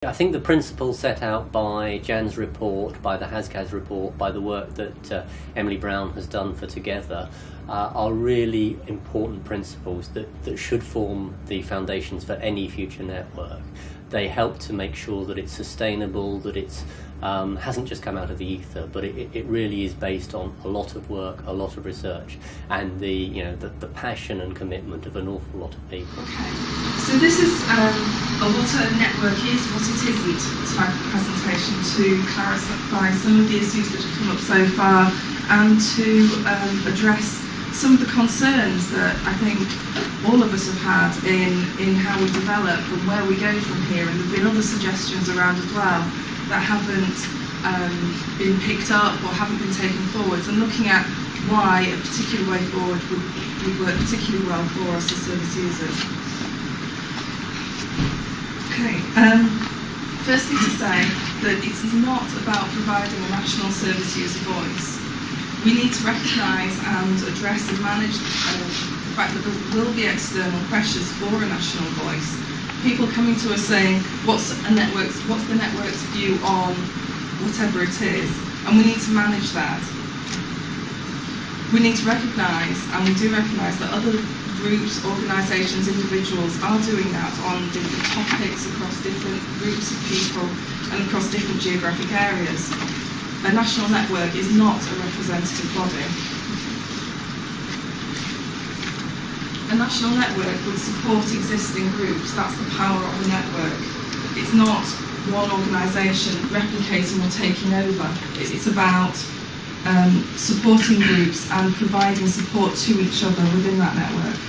I think the principles set out by Jan's report, by the HASCAS report, by the work that Emily Brown has done for Together are really important principles that should form the foundations for any future network. They help to make sure that it's sustainable, that it's hasn't just come out of the ether, but it really is based on a lot of work, a lot of research, and the passion and commitment of an awful lot of people. Okay, so this is a what a network is, what it isn't type of presentation to clarify some of the issues that have come up so far and to address some of the concerns that I think all of us have had in how we develop and where we go from here, and there have been other suggestions around as well that haven't been picked up or haven't been taken forwards, and looking at why a particular way forward would work particularly well for us as service users. Okay, firstly to say that it's not about providing a national service user voice. We need to recognise and address and manage the fact that there will be external pressures for a national voice. People coming to us saying, what's the network's view on whatever it is, and we need to manage that. We need to recognise, and we do recognise, that other groups, organisations, individuals are doing that on different topics, across different groups of people and across different geographic areas. A national network is not a representative body. A national network would support existing groups. That's the power of a network. It's not one organisation replicating or taking over. It's about supporting groups and providing support to each other within that network.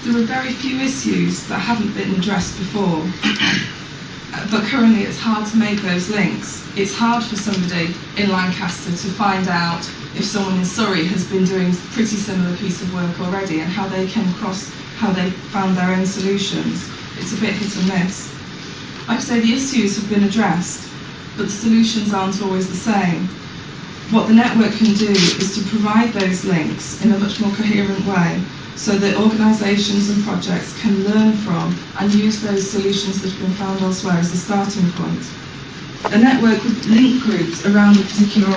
There are very few issues that haven't been addressed before, but currently it's hard to make those links. It's hard for somebody in Lancaster to find out if someone in Surrey has been doing a pretty similar piece of work already and how they came across, how they found their own solutions. It's a bit hit and miss. Like I say, the issues have been addressed, but the solutions aren't always the same. What the network can do is to provide those links in a much more coherent way so that organisations and projects can learn from and use those solutions that have been found elsewhere as a starting point. A network would link groups around a particular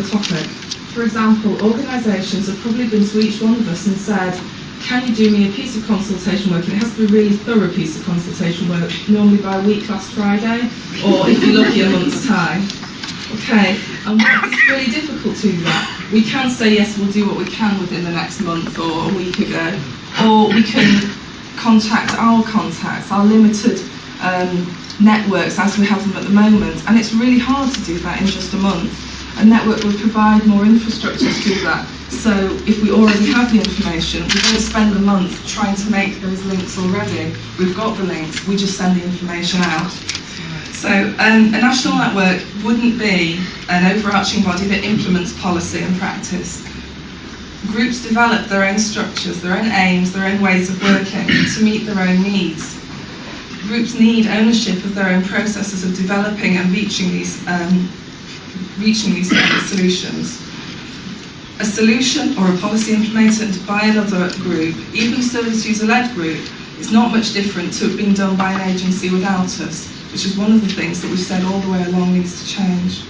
topic. For example, organisations have probably been to each one of us and said, can you do me a piece of consultation work? And it has to be a really thorough piece of consultation work, normally by a week last Friday, or if you're lucky, a month's time. Okay, and it's really difficult to do that. We can say, yes, we'll do what we can within the next month or a week ago, or we can contact our contacts, our limited networks as we have them at the moment, and it's really hard to do that in just a month. A network would provide more infrastructure to do that, so if we already have the information, we don't spend a month trying to make those links already. We've got the links, we just send the information out. So a national network wouldn't be an overarching body that implements policy and practice. Groups develop their own structures, their own aims, their own ways of working to meet their own needs. Groups need ownership of their own processes of developing and reaching these solutions. A solution or a policy implemented by another group, even a service user-led group, is not much different to it being done by an agency without us, which is one of the things that we've said all the way along needs to change.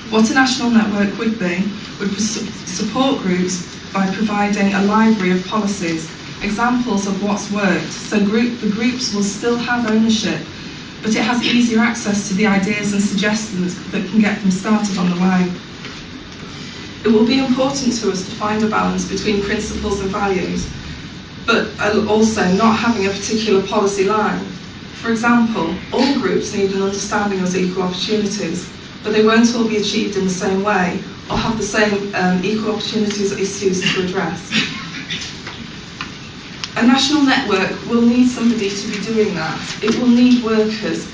What a national network would be would support groups by providing a library of policies, examples of what's worked, so the groups will still have ownership, but it has easier access to the ideas and suggestions that can get them started on the way. It will be important to us to find a balance between principles and values, but also not having a particular policy line. For example, all groups need an understanding of equal opportunities, but they won't all be achieved in the same way or have the same equal opportunities issues to address. A national network will need somebody to be doing that. It will need workers,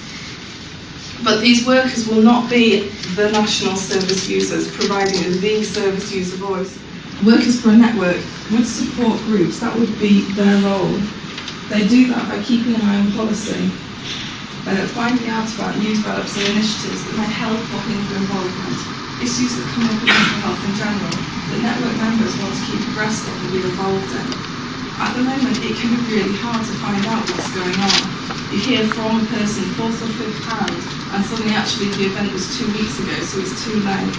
but these workers will not be the national service users providing the service user voice. Workers for a network would support groups, that would be their role. They do that by keeping an eye on policy, finding out about new develops and initiatives that may help or hinder involvement, issues that come up in mental health in general, that network members want to keep abreast of and be involved in. At the moment, it can be really hard to find out what's going on. You hear from a person fourth or fifth hand, and suddenly actually the event was 2 weeks ago, so it's too late.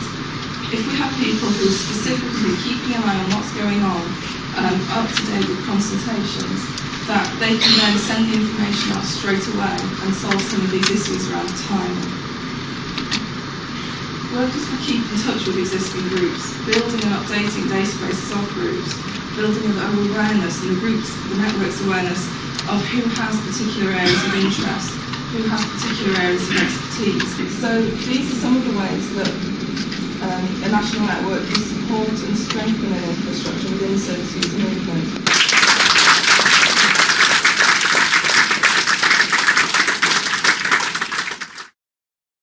If we have people who are specifically keeping an eye on what's going on, up to date with consultations, that they can then send the information out straight away and solve some of these issues around timing. Workers will keep in touch with existing groups, building and updating databases of groups, building an awareness and the network's awareness of who has particular areas of interest, who has particular areas of expertise. So these are some of the ways that a national network can support and strengthen an infrastructure within the service user movement.